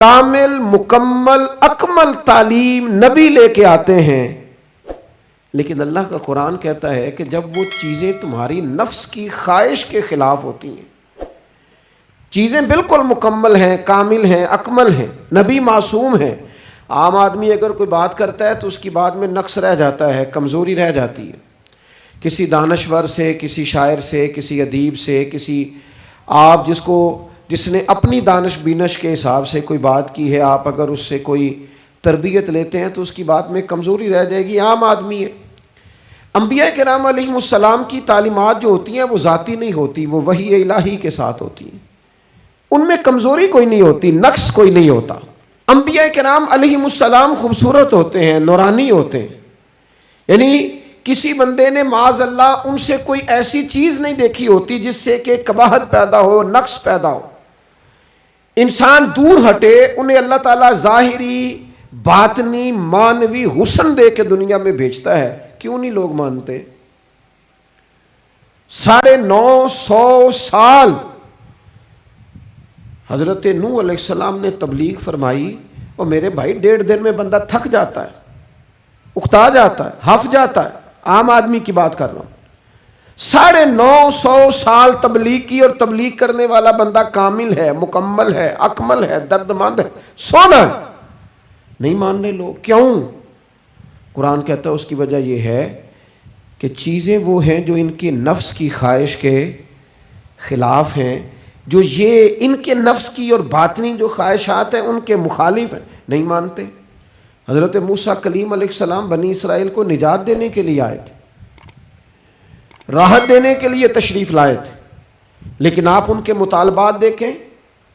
कामिल मुकम्मल अकमल तालीम नबी लेके आते हैं, लेकिन अल्लाह का कुरान कहता है कि जब वो चीज़ें तुम्हारी नफ्स की ख्वाहिश के खिलाफ होती हैं, चीज़ें बिल्कुल मुकम्मल हैं, कामिल हैं, अकमल हैं, नबी मासूम हैं। आम आदमी अगर कोई बात करता है तो उसकी बात में नक्स रह जाता है, कमज़ोरी रह जाती है। किसी दानश्वर से, किसी शायर से, किसी अदीब से, किसी आप जिसने अपनी दानिश बीनश के हिसाब से कोई बात की है, आप अगर उससे कोई तरबियत लेते हैं तो उसकी बात में कमज़ोरी रह जाएगी। आम आदमी है। अंबिया किराम अलैहिमुस्सलाम की तालीमात जो होती हैं वो ज़ाती नहीं होती, वो वही इलाही के साथ होती हैं। उनमें कमज़ोरी कोई नहीं होती, नक्स कोई नहीं होता। अंबिया किराम अलैहिमुस्सलाम खूबसूरत होते हैं, नूरानी होते हैं। यानी किसी बंदे ने माज़अल्लाह उनसे कोई ऐसी चीज़ नहीं देखी होती जिससे कि कबाहत पैदा हो, नक्स पैदा हो। इंसान दूर हटे, उन्हें अल्लाह ताला ज़ाहिरी बातनी मानवी हुस्न दे के दुनिया में भेजता है। क्यों नहीं लोग मानते? 950 साल हजरत नूह अलैहिस्सलाम ने तबलीग फरमाई, और मेरे भाई 1.5 दिन में बंदा थक जाता है, उकता जाता है, हफ जाता है। आम आदमी की बात कर रहा हूं। 950 साल तबलीग की, और तबलीग करने वाला बंदा कामिल है, मुकम्मल है, अकमल है, दर्दमंद है, सोना है। नहीं मान रहे लोग। क्यों? कुरान कहता है उसकी वजह यह है कि चीज़ें वो हैं जो इनके नफ्स की ख्वाहिश के खिलाफ हैं, जो ये इनके नफ्स की और बातनी जो ख्वाहिशात हैं उनके मुखालिफ हैं, नहीं मानते। हज़रत मूसा कलीम अलैहिस्सलाम बनी इसराइल को निजात देने के लिए आए थे, राहत देने के लिए तशरीफ़ लाए थे, लेकिन आप उनके मुतालबात देखें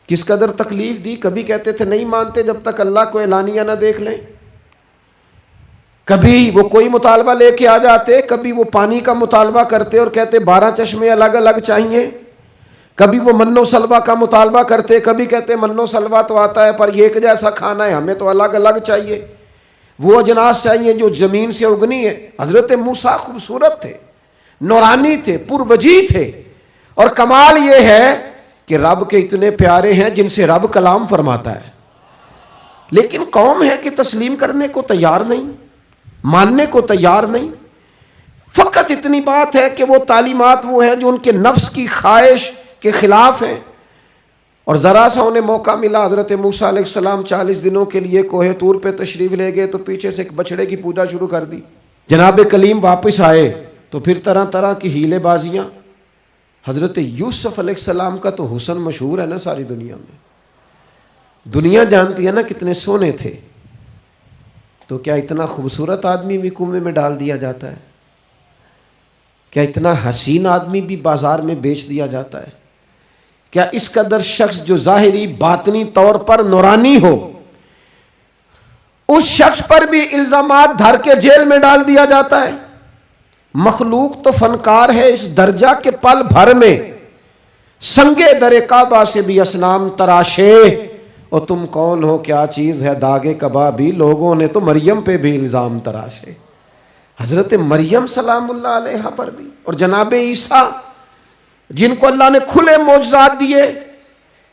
किस कदर तकलीफ़ दी। कभी कहते थे नहीं मानते जब तक अल्लाह को एलानिया ना देख लें। कभी वो कोई मुतालबा लेके आ जाते, कभी वो पानी का मुतालबा करते और कहते 12 चश्मे अलग अलग चाहिए। कभी वो मन्नो सलवा का मुतालबा करते, कभी कहते मन्नो सलवा तो आता है पर एक जैसा खाना है, हमें तो अलग अलग चाहिए, वो अजनास चाहिए जो ज़मीन से उगनी है। हज़रत मूसा खूबसूरत थे, नूरानी थे, पुरवजी थे, और कमाल ये है कि रब के इतने प्यारे हैं जिनसे रब कलाम फरमाता है, लेकिन कौम है कि तस्लीम करने को तैयार नहीं, मानने को तैयार नहीं। फ़कत इतनी बात है कि वो तालीमात वो हैं जो उनके नफ्स की ख्वाहिश के खिलाफ हैं। और ज़रा सा उन्हें मौका मिला, हज़रत मूसा अलैहिस्सलाम 40 दिनों के लिए कोहे तूर पे तशरीफ़ ले गए तो पीछे से एक बछड़े की पूजा शुरू कर दी। जनाब कलीम वापस आए तो फिर तरह तरह की हीलेबाजियाँ। हज़रत यूसुफ अलैहिस्सलाम का तो हुस्न मशहूर है ना सारी दुनिया में, दुनिया जानती है ना कितने सोने थे। तो क्या इतना खूबसूरत आदमी भी कुएं में डाल दिया जाता है? क्या इतना हसीन आदमी भी बाजार में बेच दिया जाता है? क्या इस कदर शख्स जो ज़ाहिरी बातनी तौर पर नूरानी हो, उस शख्स पर भी इल्जामात धर के जेल में डाल दिया जाता है? मखलूक तो फनकार है इस दर्जा के पल भर में संगे दरे काबा से भी असनाम तराशे। और तुम कौन हो, क्या चीज़ है दागे कबाबी, लोगों ने तो मरियम पे भी इल्ज़ाम तराशे। हज़रत मरियम सलामुल्लाह अलैहा पर भी, और जनाब ईसा जिनको अल्लाह ने खुले मौजज़ात दिए।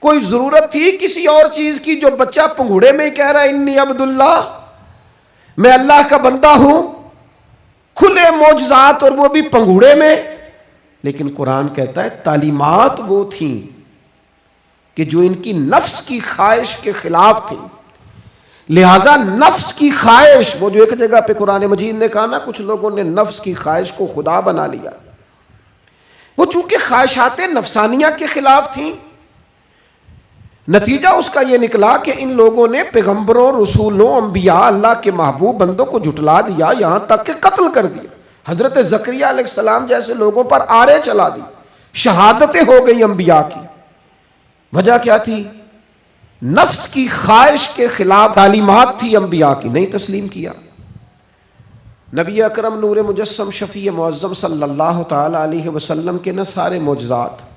कोई ज़रूरत थी किसी और चीज़ की? जो बच्चा पंघूड़े में ही कह रहा है इन्नी अब्दुल्लाह, मैं अल्लाह का बंदा हूँ, खुले मौजज़ात और वो भी पंघूड़े में। लेकिन कुरान कहता है तालीमात वो थी कि जो इनकी नफ्स की ख्वाहिश के खिलाफ थी। लिहाजा नफ्स की ख्वाहिश, वो जो एक जगह पे कुरान मजीद ने कहा ना कुछ लोगों ने नफ्स की ख्वाहिश को खुदा बना लिया, वो चूंकि ख्वाहिशात नफसानिया के खिलाफ थी, नतीजा उसका यह निकला कि इन लोगों ने पैगंबरों, रसूलों, अंबिया, अल्लाह के महबूब बंदों को झुटला दिया, यहां तक कि कत्ल कर दिया। हजरत ज़करिया अलैहिस्सलाम जैसे लोगों पर आरे चला दी, शहादतें हो गई अंबिया की। वजह क्या थी? नफ्स की ख्वाहिश के खिलाफ तालीमात थी अंबिया की, नहीं तस्लीम किया। नबी अकरम नूर मुजस्सम शफ़ी मुअज़्ज़म सल्लल्लाहु ताला अलैहि वसल्लम के न सारे मोजज़ात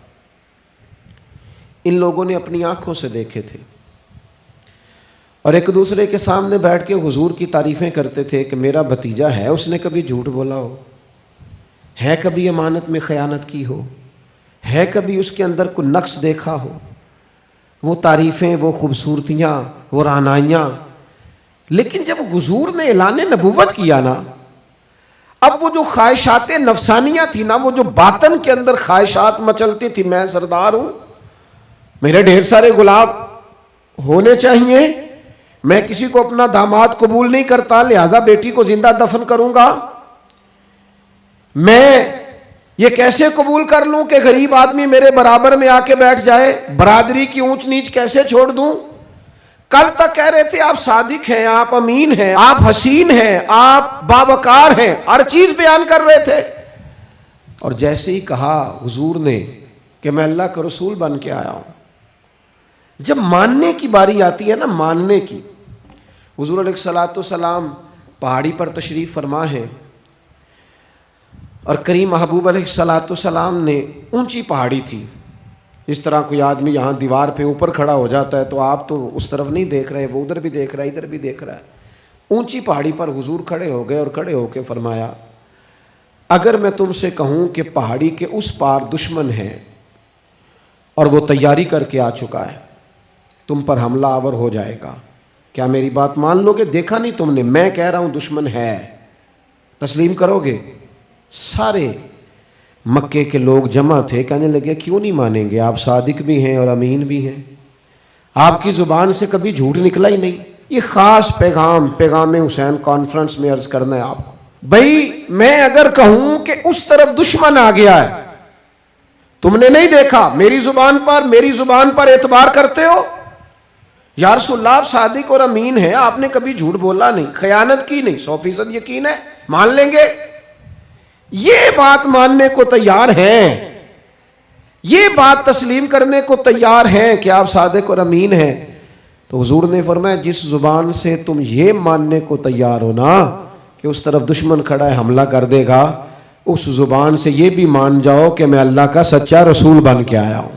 इन लोगों ने अपनी आंखों से देखे थे, और एक दूसरे के सामने बैठ के हुजूर की तारीफ़ें करते थे कि मेरा भतीजा है, उसने कभी झूठ बोला हो, है कभी अमानत में ख़यानत की हो, है कभी उसके अंदर कोई नक्स देखा हो। वो तारीफ़ें, वो खूबसूरतियाँ, वो रानाइयाँ। लेकिन जब हुजूर ने ऐलान नबूवत किया ना, अब वो जो ख्वाहिशात नफसानियाँ थी ना, वो जो बातन के अंदर ख्वाहिशात मचलती थी, मैं सरदार हूँ, मेरे ढेर सारे गुलाब होने चाहिए, मैं किसी को अपना दामाद कबूल नहीं करता, लिहाजा बेटी को जिंदा दफन करूंगा, मैं ये कैसे कबूल कर लूं कि गरीब आदमी मेरे बराबर में आके बैठ जाए, बरादरी की ऊंच नीच कैसे छोड़ दूं। कल तक कह रहे थे आप सादिक हैं, आप अमीन हैं, आप हसीन हैं, आप बावकार हैं, हर चीज बयान कर रहे थे। और जैसे ही कहा हुजूर ने कि मैं अल्लाह का रसूल बन के आया हूं, जब मानने की बारी आती है ना, मानने की, हुजूर अलैहिस्सलाम पहाड़ी पर तशरीफ फरमा है और करीम महबूब अलैहिस्सलाम ने, ऊंची पहाड़ी थी, इस तरह कोई आदमी यहाँ दीवार पे ऊपर खड़ा हो जाता है तो आप तो उस तरफ नहीं देख रहे, वो उधर भी देख रहा है, इधर भी देख रहा है। ऊंची पहाड़ी पर हुजूर खड़े हो गए और खड़े होकर फरमाया, अगर मैं तुमसे कहूँ कि पहाड़ी के उस पार दुश्मन है और वो तैयारी करके आ चुका है, तुम पर हमला आवर हो जाएगा, क्या मेरी बात मान लोगे? देखा नहीं तुमने, मैं कह रहा हूँ दुश्मन है, तस्लीम करोगे? सारे मक्के के लोग जमा थे, कहने लगे क्यों नहीं मानेंगे, आप सादिक भी हैं और अमीन भी हैं, आपकी ज़ुबान से कभी झूठ निकला ही नहीं। ये ख़ास पैगाम हुसैन कॉन्फ्रेंस में अर्ज़ करना है आपको। भाई मैं अगर कहूँ कि उस तरफ दुश्मन आ गया है, तुमने नहीं देखा, मेरी ज़ुबान पर एतबार करते हो? या रसूलल्लाह आप सादिक और अमीन हैं, आपने कभी झूठ बोला नहीं, खयानत की नहीं, 100% यकीन है, मान लेंगे। ये बात मानने को तैयार हैं, ये बात तस्लीम करने को तैयार हैं कि आप सादिक और अमीन हैं। तो हुजूर ने फरमाया, जिस जुबान से तुम ये मानने को तैयार हो ना कि उस तरफ दुश्मन खड़ा है, हमला कर देगा, उस जुबान से ये भी मान जाओ कि मैं अल्लाह का सच्चा रसूल बन के आया हूं।